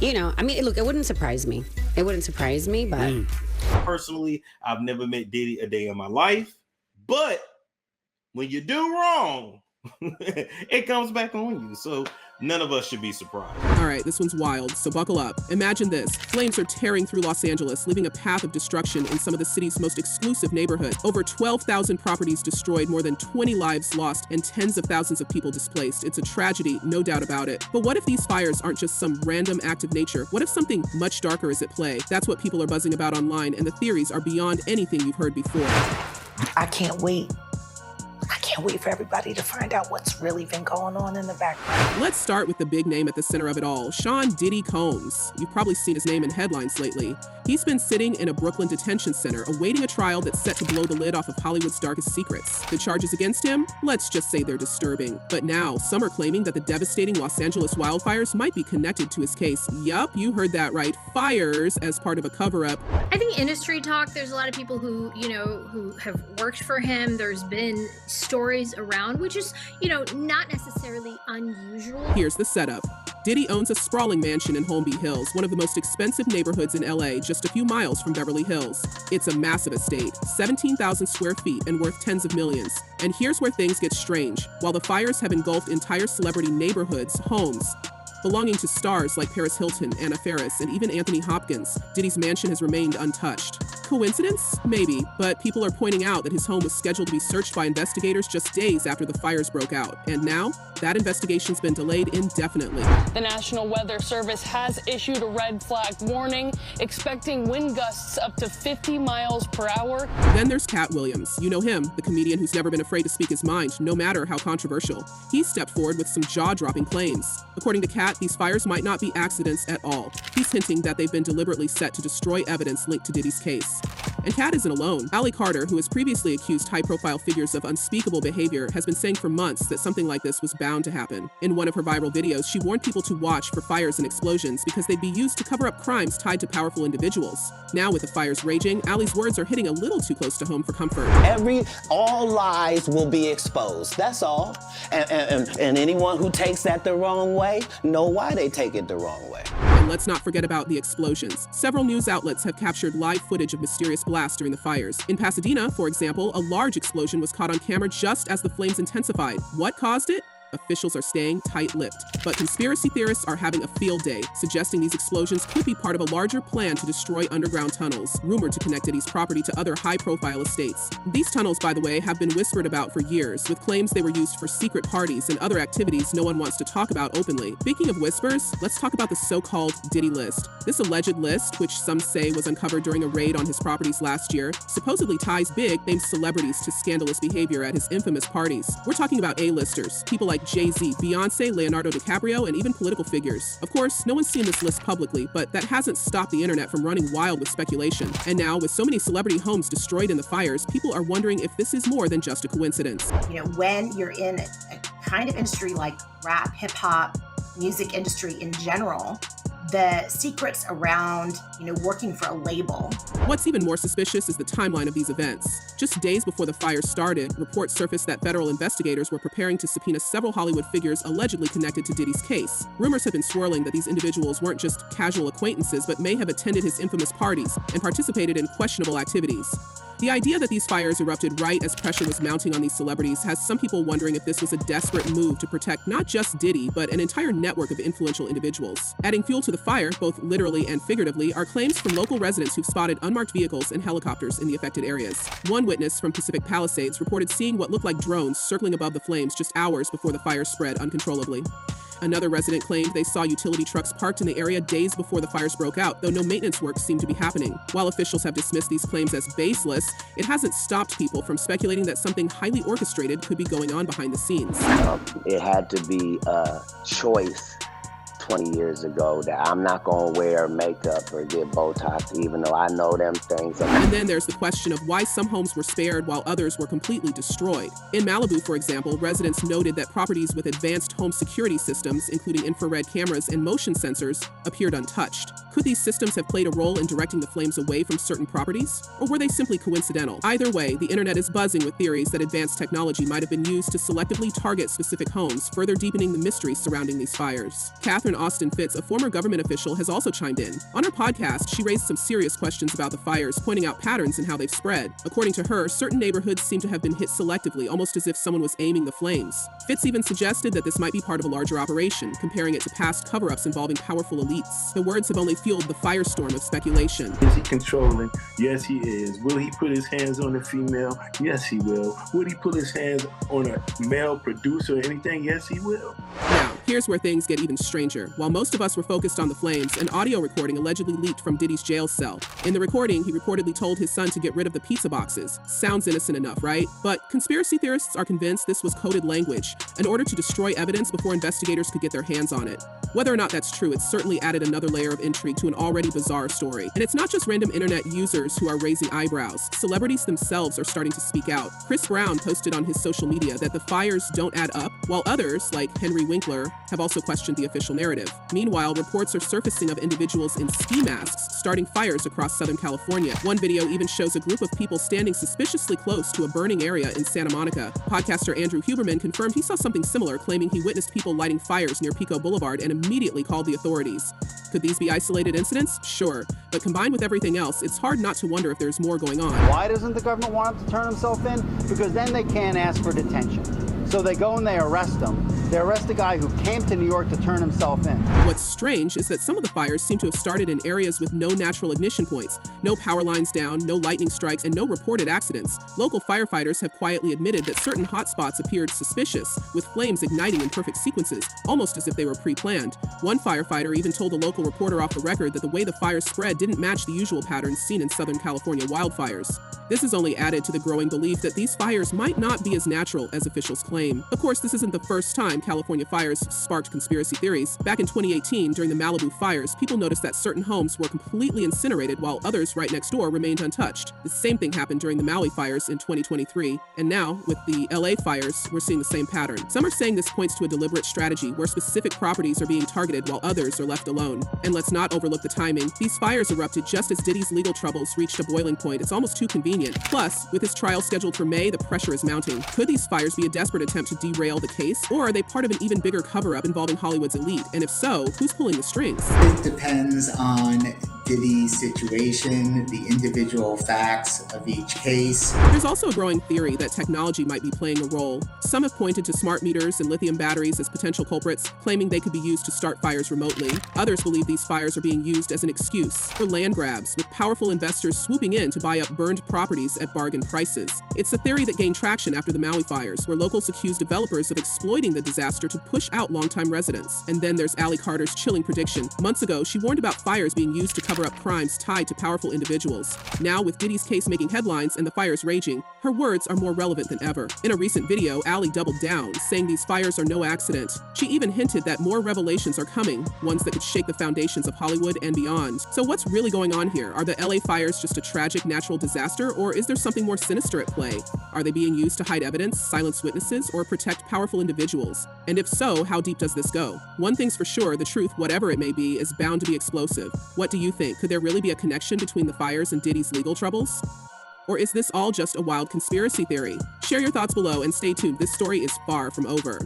I mean, look, it wouldn't surprise me. It wouldn't surprise me, but Personally, I've never met Diddy a day in my life, but when you do wrong, it comes back on you. So none of us should be surprised. All right, this one's wild, so buckle up. Imagine this. Flames are tearing through Los Angeles, leaving a path of destruction in some of the city's most exclusive neighborhoods. Over 12,000 properties destroyed, more than 20 lives lost, and tens of thousands of people displaced. It's a tragedy, no doubt about it. But what if these fires aren't just some random act of nature? What if something much darker is at play? That's what people are buzzing about online, and the theories are beyond anything you've heard before. I can't wait. I can't wait for everybody to find out what's really been going on in the background. Let's start with the big name at the center of it all, Sean Diddy Combs. You've probably seen his name in headlines lately. He's been sitting in a Brooklyn detention center awaiting a trial that's set to blow the lid off of Hollywood's darkest secrets. The charges against him? Let's just say they're disturbing. But now, some are claiming that the devastating Los Angeles wildfires might be connected to his case. Yup, you heard that right. Fires as part of a cover-up. I think industry talk, there's a lot of people who have worked for him. There's been stories around, which is, not necessarily unusual. Here's the setup. Diddy owns a sprawling mansion in Holmby Hills, one of the most expensive neighborhoods in LA, just a few miles from Beverly Hills. It's a massive estate, 17,000 square feet and worth tens of millions. And here's where things get strange. While the fires have engulfed entire celebrity neighborhoods, homes belonging to stars like Paris Hilton, Anna Faris, and even Anthony Hopkins, Diddy's mansion has remained untouched. Coincidence? Maybe, but people are pointing out that his home was scheduled to be searched by investigators just days after the fires broke out. And now, that investigation's been delayed indefinitely. The National Weather Service has issued a red flag warning, expecting wind gusts up to 50 miles per hour. Then there's Katt Williams. You know him, the comedian who's never been afraid to speak his mind, no matter how controversial. He stepped forward with some jaw-dropping claims. According to Katt, these fires might not be accidents at all. He's hinting that they've been deliberately set to destroy evidence linked to Diddy's case. And Katt isn't alone. Ali Carter, who has previously accused high-profile figures of unspeakable behavior, has been saying for months that something like this was bound to happen. In one of her viral videos, she warned people to watch for fires and explosions because they'd be used to cover up crimes tied to powerful individuals. Now, with the fires raging, Ali's words are hitting a little too close to home for comfort. All lies will be exposed, that's all. And anyone who takes that the wrong way, know why they take it the wrong way. And let's not forget about the explosions. Several news outlets have captured live footage of mysterious blasts during the fires. In Pasadena, for example, a large explosion was caught on camera just as the flames intensified. What caused it? Officials are staying tight-lipped. But conspiracy theorists are having a field day, suggesting these explosions could be part of a larger plan to destroy underground tunnels, rumored to connect Diddy's property to other high-profile estates. These tunnels, by the way, have been whispered about for years, with claims they were used for secret parties and other activities no one wants to talk about openly. Speaking of whispers, let's talk about the so-called Diddy list. This alleged list, which some say was uncovered during a raid on his properties last year, supposedly ties big-name celebrities to scandalous behavior at his infamous parties. We're talking about A-listers, people like Jay-Z, Beyonce, Leonardo DiCaprio, and even political figures. Of course, no one's seen this list publicly, but that hasn't stopped the internet from running wild with speculation. And now, with so many celebrity homes destroyed in the fires, people are wondering if this is more than just a coincidence. When you're in a kind of industry like rap, hip-hop, music industry in general, the secrets around, working for a label. What's even more suspicious is the timeline of these events. Just days before the fires started, reports surfaced that federal investigators were preparing to subpoena several Hollywood figures allegedly connected to Diddy's case. Rumors have been swirling that these individuals weren't just casual acquaintances, but may have attended his infamous parties and participated in questionable activities. The idea that these fires erupted right as pressure was mounting on these celebrities has some people wondering if this was a desperate move to protect not just Diddy, but an entire network of influential individuals. Adding fuel to the fire, both literally and figuratively, are claims from local residents who've spotted unmarked vehicles and helicopters in the affected areas. One witness from Pacific Palisades reported seeing what looked like drones circling above the flames just hours before the fire spread uncontrollably. Another resident claimed they saw utility trucks parked in the area days before the fires broke out, though no maintenance work seemed to be happening. While officials have dismissed these claims as baseless, it hasn't stopped people from speculating that something highly orchestrated could be going on behind the scenes. It had to be a choice 20 years ago that I'm not going to wear makeup or get Botox, even though I know them things. And then there's the question of why some homes were spared while others were completely destroyed. In Malibu, for example, residents noted that properties with advanced home security systems, including infrared cameras and motion sensors, appeared untouched. Could these systems have played a role in directing the flames away from certain properties? Or were they simply coincidental? Either way, the internet is buzzing with theories that advanced technology might have been used to selectively target specific homes, further deepening the mystery surrounding these fires. Catherine Karen Austin Fitz, a former government official, has also chimed in. On her podcast, she raised some serious questions about the fires, pointing out patterns in how they've spread. According to her, certain neighborhoods seem to have been hit selectively, almost as if someone was aiming the flames. Fitz even suggested that this might be part of a larger operation, comparing it to past cover-ups involving powerful elites. The words have only fueled the firestorm of speculation. Is he controlling? Yes, he is. Will he put his hands on a female? Yes, he will. Would he put his hands on a male producer or anything? Yes, he will. Now, here's where things get even stranger. While most of us were focused on the flames, an audio recording allegedly leaked from Diddy's jail cell. In the recording, he reportedly told his son to get rid of the pizza boxes. Sounds innocent enough, right? But conspiracy theorists are convinced this was coded language, in order to destroy evidence before investigators could get their hands on it. Whether or not that's true, it's certainly added another layer of intrigue to an already bizarre story. And it's not just random internet users who are raising eyebrows. Celebrities themselves are starting to speak out. Chris Brown posted on his social media that the fires don't add up, while others, like Henry Winkler, have also questioned the official narrative. Meanwhile, reports are surfacing of individuals in ski masks starting fires across Southern California. One video even shows a group of people standing suspiciously close to a burning area in Santa Monica. Podcaster Andrew Huberman confirmed he saw something similar, claiming he witnessed people lighting fires near Pico Boulevard and immediately called the authorities. Could these be isolated incidents? Sure. But combined with everything else, it's hard not to wonder if there's more going on. Why doesn't the government want him to turn himself in? Because then they can't ask for detention. So they go and they arrest him. They arrest a guy who came to New York to turn himself in. What's strange is that some of the fires seem to have started in areas with no natural ignition points, no power lines down, no lightning strikes, and no reported accidents. Local firefighters have quietly admitted that certain hotspots appeared suspicious, with flames igniting in perfect sequences, almost as if they were pre-planned. One firefighter even told a local reporter off the record that the way the fire spread didn't match the usual patterns seen in Southern California wildfires. This has only added to the growing belief that these fires might not be as natural as officials claim. Of course, this isn't the first time California fires sparked conspiracy theories. Back in 2018, during the Malibu fires, people noticed that certain homes were completely incinerated while others right next door remained untouched. The same thing happened during the Maui fires in 2023. And now, with the LA fires, we're seeing the same pattern. Some are saying this points to a deliberate strategy where specific properties are being targeted while others are left alone. And let's not overlook the timing. These fires erupted just as Diddy's legal troubles reached a boiling point. It's almost too convenient. Plus, with his trial scheduled for May, the pressure is mounting. Could these fires be a desperate attempt to derail the case, or are they part of an even bigger cover-up involving Hollywood's elite? And if so, who's pulling the strings? It depends on Diddy's situation, the individual facts of each case. There's also a growing theory that technology might be playing a role. Some have pointed to smart meters and lithium batteries as potential culprits, claiming they could be used to start fires remotely. Others believe these fires are being used as an excuse for land grabs, with powerful investors swooping in to buy up burned properties at bargain prices. It's a theory that gained traction after the Maui fires, where locals accused developers of exploiting the disaster to push out longtime residents. And then there's Allie Carter's chilling prediction. Months ago, she warned about fires being used to cover up crimes tied to powerful individuals. Now, with Diddy's case making headlines and the fires raging, her words are more relevant than ever. In a recent video, Allie doubled down, saying these fires are no accident. She even hinted that more revelations are coming, ones that could shake the foundations of Hollywood and beyond. So what's really going on here? Are the LA fires just a tragic natural disaster, or is there something more sinister at play? Are they being used to hide evidence, silence witnesses, or protect powerful individuals? And if so, how deep does this go? One thing's for sure, the truth, whatever it may be, is bound to be explosive. What do you think? Could there really be a connection between the fires and Diddy's legal troubles? Or is this all just a wild conspiracy theory? Share your thoughts below and stay tuned. This story is far from over.